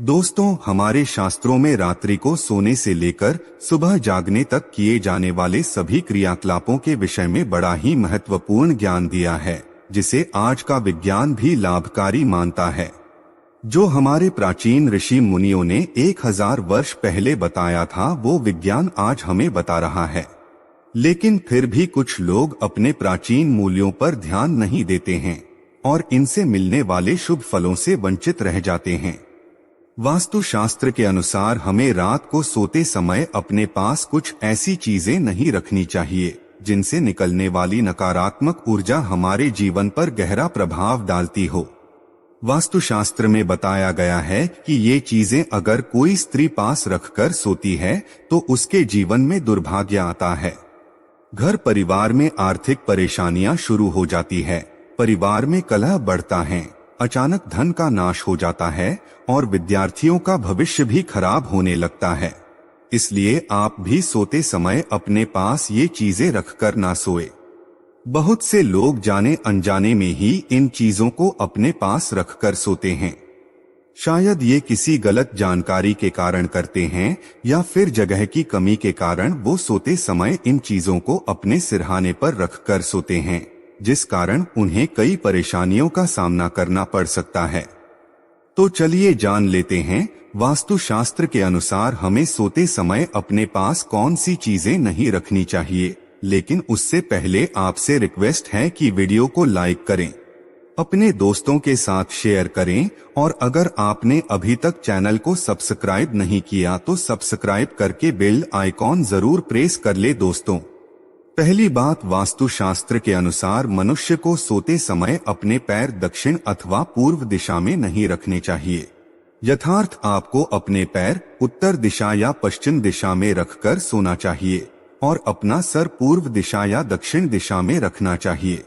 दोस्तों, हमारे शास्त्रों में रात्रि को सोने से लेकर सुबह जागने तक किए जाने वाले सभी क्रियाकलापों के विषय में बड़ा ही महत्वपूर्ण ज्ञान दिया है, जिसे आज का विज्ञान भी लाभकारी मानता है। जो हमारे प्राचीन ऋषि मुनियों ने 1000 वर्ष पहले बताया था, वो विज्ञान आज हमें बता रहा है। लेकिन फिर भी कुछ लोग अपने प्राचीन मूल्यों पर ध्यान नहीं देते हैं और इनसे मिलने वाले शुभ फलों से वंचित रह जाते हैं। वास्तुशास्त्र के अनुसार हमें रात को सोते समय अपने पास कुछ ऐसी चीजें नहीं रखनी चाहिए जिनसे निकलने वाली नकारात्मक ऊर्जा हमारे जीवन पर गहरा प्रभाव डालती हो। वास्तुशास्त्र में बताया गया है कि ये चीजें अगर कोई स्त्री पास रखकर सोती है तो उसके जीवन में दुर्भाग्य आता है। घर परिवार में आर्थिक परेशानियां शुरू हो जाती है, परिवार में कलह बढ़ता है, अचानक धन का नाश हो जाता है और विद्यार्थियों का भविष्य भी खराब होने लगता है। इसलिए आप भी सोते समय अपने पास ये चीजें रखकर ना सोए। बहुत से लोग जाने अनजाने में ही इन चीजों को अपने पास रखकर सोते हैं। शायद ये किसी गलत जानकारी के कारण करते हैं या फिर जगह की कमी के कारण वो सोते समय इन चीजों को अपने सिरहाने पर रखकर सोते हैं, जिस कारण उन्हें कई परेशानियों का सामना करना पड़ सकता है। तो चलिए जान लेते हैं, वास्तुशास्त्र के अनुसार हमें सोते समय अपने पास कौन सी चीजें नहीं रखनी चाहिए। लेकिन उससे पहले आपसे रिक्वेस्ट है कि वीडियो को लाइक करें, अपने दोस्तों के साथ शेयर करें और अगर आपने अभी तक चैनल को सब्सक्राइब नहीं किया तो सब्सक्राइब करके बेल आइकॉन जरूर प्रेस कर ले। दोस्तों, पहली बात, वास्तुशास्त्र के अनुसार मनुष्य को सोते समय अपने पैर दक्षिण अथवा पूर्व दिशा में नहीं रखने चाहिए। यथार्थ आपको अपने पैर उत्तर दिशा या पश्चिम दिशा में रखकर सोना चाहिए और अपना सर पूर्व दिशा या दक्षिण दिशा में रखना चाहिए।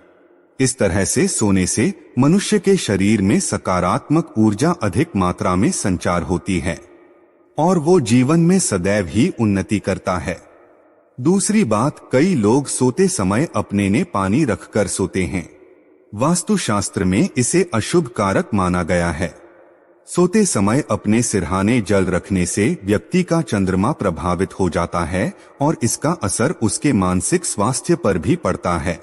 इस तरह से सोने से मनुष्य के शरीर में सकारात्मक ऊर्जा अधिक मात्रा में संचार होती है और वो जीवन में सदैव ही उन्नति करता है। दूसरी बात, कई लोग सोते समय अपने ने पानी रखकर सोते हैं। वास्तुशास्त्र में इसे अशुभ कारक माना गया है। सोते समय अपने सिरहाने जल रखने से व्यक्ति का चंद्रमा प्रभावित हो जाता है और इसका असर उसके मानसिक स्वास्थ्य पर भी पड़ता है।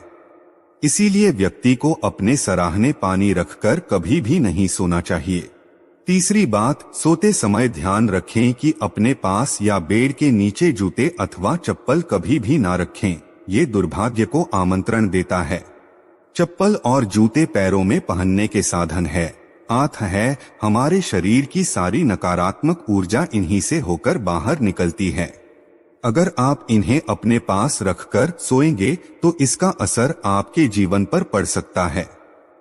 इसीलिए व्यक्ति को अपने सराहने पानी रखकर कभी भी नहीं सोना चाहिए। तीसरी बात, सोते समय ध्यान रखें कि अपने पास या बेड के नीचे जूते अथवा चप्पल कभी भी ना रखें। ये दुर्भाग्य को आमंत्रण देता है। चप्पल और जूते पैरों में पहनने के साधन है, आत है। हमारे शरीर की सारी नकारात्मक ऊर्जा इन्हीं से होकर बाहर निकलती है। अगर आप इन्हें अपने पास रखकर सोएंगे तो इसका असर आपके जीवन पर पड़ सकता है।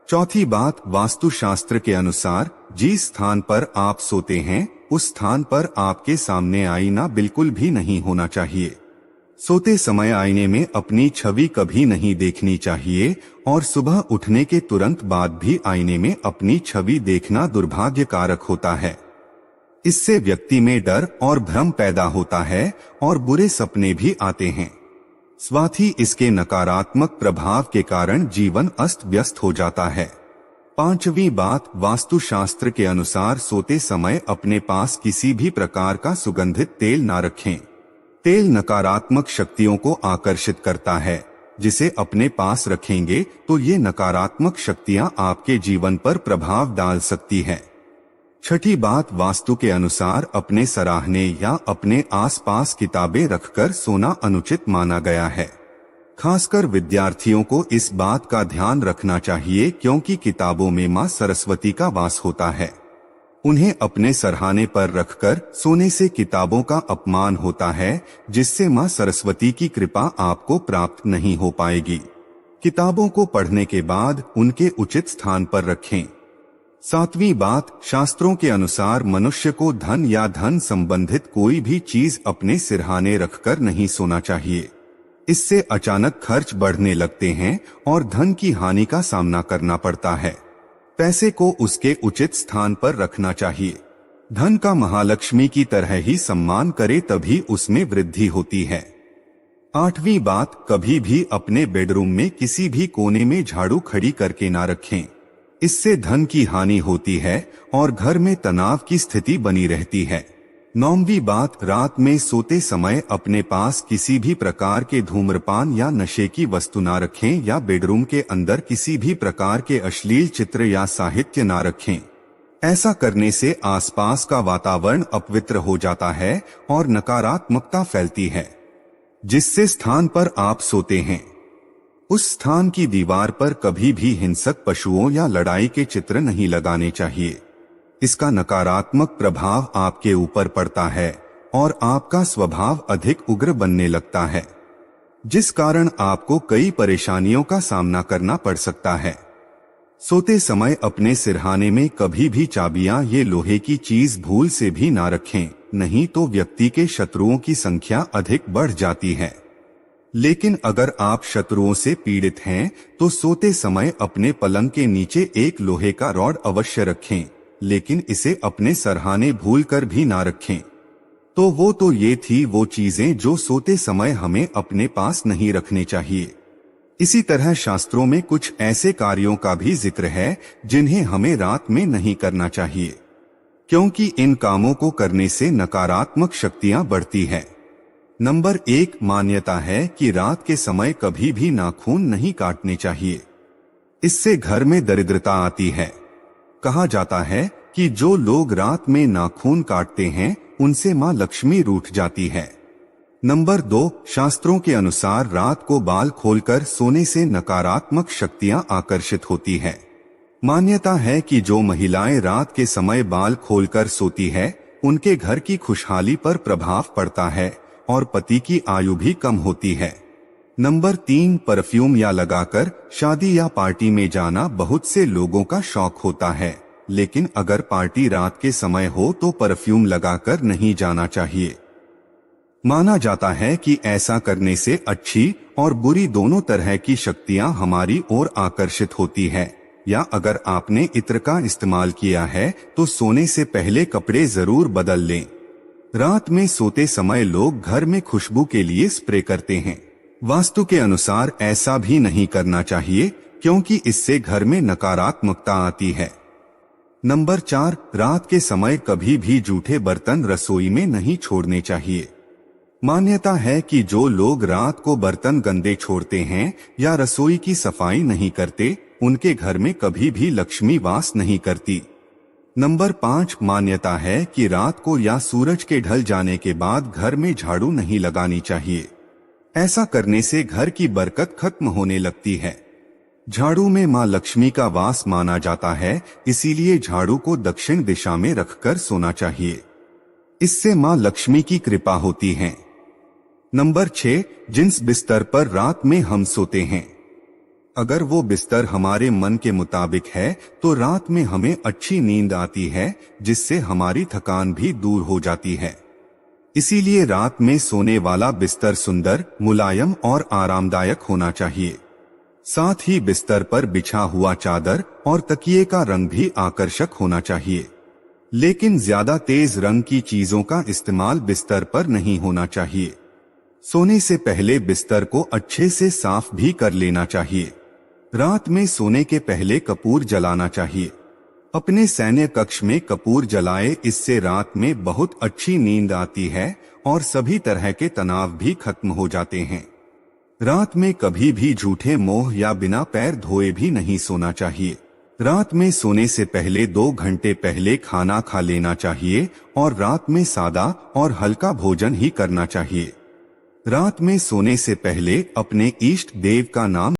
चौथी बात, वास्तुशास्त्र के अनुसार जिस स्थान पर आप सोते हैं उस स्थान पर आपके सामने आईना बिल्कुल भी नहीं होना चाहिए। सोते समय आईने में अपनी छवि कभी नहीं देखनी चाहिए और सुबह उठने के तुरंत बाद भी आईने में अपनी छवि देखना दुर्भाग्य कारक होता है। इससे व्यक्ति में डर और भ्रम पैदा होता है और बुरे सपने भी आते हैं। साथ ही इसके नकारात्मक प्रभाव के कारण जीवन अस्त व्यस्त हो जाता है। पांचवी बात, वास्तुशास्त्र के अनुसार सोते समय अपने पास किसी भी प्रकार का सुगंधित तेल ना रखें। तेल नकारात्मक शक्तियों को आकर्षित करता है, जिसे अपने पास रखेंगे तो ये नकारात्मक शक्तियां आपके जीवन पर प्रभाव डाल सकती है। छठी बात, वास्तु के अनुसार अपने सराहने या अपने आसपास किताबें रखकर सोना अनुचित माना गया है। खासकर विद्यार्थियों को इस बात का ध्यान रखना चाहिए क्योंकि किताबों में मां सरस्वती का वास होता है। उन्हें अपने सरहाने पर रखकर सोने से किताबों का अपमान होता है, जिससे मां सरस्वती की कृपा आपको प्राप्त नहीं हो पाएगी। किताबों को पढ़ने के बाद उनके उचित स्थान पर रखें। सातवीं बात, शास्त्रों के अनुसार मनुष्य को धन या धन संबंधित कोई भी चीज अपने सिरहाने रखकर नहीं सोना चाहिए। इससे अचानक खर्च बढ़ने लगते हैं और धन की हानि का सामना करना पड़ता है। पैसे को उसके उचित स्थान पर रखना चाहिए। धन का महालक्ष्मी की तरह ही सम्मान करे तभी उसमें वृद्धि होती है। आठवीं बात, कभी भी अपने बेडरूम में किसी भी कोने में झाड़ू खड़ी करके ना रखें। इससे धन की हानि होती है और घर में तनाव की स्थिति बनी रहती है। 9वीं बात, रात में सोते समय अपने पास किसी भी प्रकार के धूम्रपान या नशे की वस्तु ना रखें या बेडरूम के अंदर किसी भी प्रकार के अश्लील चित्र या साहित्य ना रखें। ऐसा करने से आसपास का वातावरण अपवित्र हो जाता है और नकारात्मकता फैलती है। जिससे स्थान पर आप सोते हैं उस स्थान की दीवार पर कभी भी हिंसक पशुओं या लड़ाई के चित्र नहीं लगाने चाहिए। इसका नकारात्मक प्रभाव आपके ऊपर पड़ता है और आपका स्वभाव अधिक उग्र बनने लगता है, जिस कारण आपको कई परेशानियों का सामना करना पड़ सकता है। सोते समय अपने सिरहाने में कभी भी चाबियां ये लोहे की चीज भूल से भी ना रखें, नहीं तो व्यक्ति के शत्रुओं की संख्या अधिक बढ़ जाती है। लेकिन अगर आप शत्रुओं से पीड़ित हैं तो सोते समय अपने पलंग के नीचे एक लोहे का रॉड अवश्य रखें, लेकिन इसे अपने सरहाने भूलकर भी ना रखें। तो ये थी वो चीजें जो सोते समय हमें अपने पास नहीं रखने चाहिए। इसी तरह शास्त्रों में कुछ ऐसे कार्यों का भी जिक्र है जिन्हें हमें रात में नहीं करना चाहिए, क्योंकि इन कामों को करने से नकारात्मक शक्तियां बढ़ती है। नंबर 1, मान्यता है कि रात के समय कभी भी नाखून नहीं काटने चाहिए। इससे घर में दरिद्रता आती है। कहा जाता है कि जो लोग रात में नाखून काटते हैं उनसे मां लक्ष्मी रूठ जाती है। नंबर 2, शास्त्रों के अनुसार रात को बाल खोलकर सोने से नकारात्मक शक्तियां आकर्षित होती है। मान्यता है कि जो महिलाएं रात के समय बाल खोलकर सोती है उनके घर की खुशहाली पर प्रभाव पड़ता है और पति की आयु भी कम होती है। नंबर 3, परफ्यूम या लगाकर शादी या पार्टी में जाना बहुत से लोगों का शौक होता है, लेकिन अगर पार्टी रात के समय हो तो परफ्यूम लगाकर नहीं जाना चाहिए। माना जाता है कि ऐसा करने से अच्छी और बुरी दोनों तरह की शक्तियां हमारी ओर आकर्षित होती है। या अगर आपने इत्र का इस्तेमाल किया है तो सोने से पहले कपड़े जरूर बदल लें। रात में सोते समय लोग घर में खुशबू के लिए स्प्रे करते हैं। वास्तु के अनुसार ऐसा भी नहीं करना चाहिए, क्योंकि इससे घर में नकारात्मकता आती है। नंबर 4, रात के समय कभी भी जूठे बर्तन रसोई में नहीं छोड़ने चाहिए। मान्यता है कि जो लोग रात को बर्तन गंदे छोड़ते हैं या रसोई की सफाई नहीं करते उनके घर में कभी भी लक्ष्मी वास नहीं करती। नंबर 5, मान्यता है कि रात को या सूरज के ढल जाने के बाद घर में झाड़ू नहीं लगानी चाहिए। ऐसा करने से घर की बरकत खत्म होने लगती है। झाड़ू में मां लक्ष्मी का वास माना जाता है, इसीलिए झाड़ू को दक्षिण दिशा में रखकर सोना चाहिए। इससे मां लक्ष्मी की कृपा होती है। नंबर 6, जिस बिस्तर पर रात में हम सोते हैं अगर वो बिस्तर हमारे मन के मुताबिक है तो रात में हमें अच्छी नींद आती है, जिससे हमारी थकान भी दूर हो जाती है। इसीलिए रात में सोने वाला बिस्तर सुंदर, मुलायम और आरामदायक होना चाहिए। साथ ही बिस्तर पर बिछा हुआ चादर और तकिए का रंग भी आकर्षक होना चाहिए। लेकिन ज्यादा तेज रंग की चीजों का इस्तेमाल बिस्तर पर नहीं होना चाहिए। सोने से पहले बिस्तर को अच्छे से साफ भी कर लेना चाहिए। रात में सोने के पहले कपूर जलाना चाहिए। अपने सैन्य कक्ष में कपूर जलाए, इससे रात में बहुत अच्छी नींद आती है और सभी तरह के तनाव भी खत्म हो जाते हैं। रात में कभी भी झूठे मोह या बिना पैर धोए भी नहीं सोना चाहिए। रात में सोने से पहले 2 घंटे पहले खाना खा लेना चाहिए और रात में सादा और हल्का भोजन ही करना चाहिए। रात में सोने से पहले अपने इष्ट देव का नाम